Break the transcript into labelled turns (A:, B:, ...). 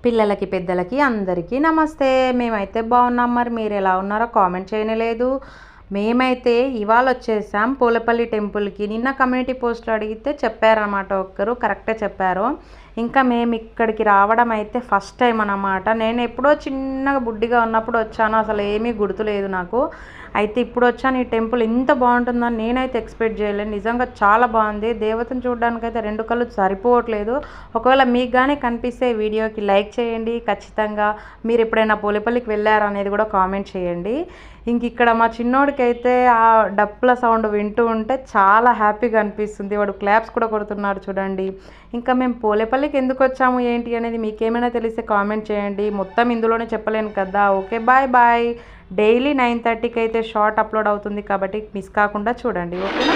A: పిల్లలకి పెద్దలకి అందరికీ నమస్తే. మేమైతే బాగున్నాం. మరి మీరు ఎలా ఉన్నారో కామెంట్ చేయలేదు. మేమైతే ఇవాళ వచ్చేసాం పూలపల్లి టెంపుల్కి. నిన్న కమ్యూనిటీ పోస్ట్లో అడిగితే చెప్పారన్నమాట, ఒక్కరు కరెక్టే చెప్పారు. ఇంకా మేము ఇక్కడికి రావడం అయితే ఫస్ట్ టైం అన్నమాట. నేను ఎప్పుడో చిన్నగా బుడ్డిగా ఉన్నప్పుడు వచ్చాను, అసలు ఏమీ గుర్తులేదు నాకు. అయితే ఇప్పుడు వచ్చాను. ఈ టెంపుల్ ఇంత బాగుంటుందని నేనైతే ఎక్స్పెక్ట్ చేయలేదు. నిజంగా చాలా బాగుంది. దేవతను చూడడానికైతే రెండు కళ్ళు సరిపోవట్లేదు. ఒకవేళ మీకు కానీ కనిపిస్తే వీడియోకి లైక్ చేయండి. ఖచ్చితంగా మీరు ఎప్పుడైనా పూలపల్లికి వెళ్ళారా అనేది కూడా కామెంట్ చేయండి. ఇంక ఇక్కడ మా చిన్నోడికి అయితే ఆ డప్పుల సౌండ్ వింటూ ఉంటే చాలా హ్యాపీగా అనిపిస్తుంది. వాడు క్లాప్స్ కూడా కొడుతున్నాడు చూడండి. ఇంకా మేము పూలేపల్లికి ఎందుకు వచ్చాము ఏంటి అనేది మీకేమైనా తెలిస్తే కామెంట్ చేయండి. మొత్తం ఇందులోనే చెప్పలేను కదా. Okay, bye bye. డైలీ 9:30కి అయితే షార్ట్ అప్లోడ్ అవుతుంది కాబట్టి మిస్ కాకుండా చూడండి. ఓకేనా.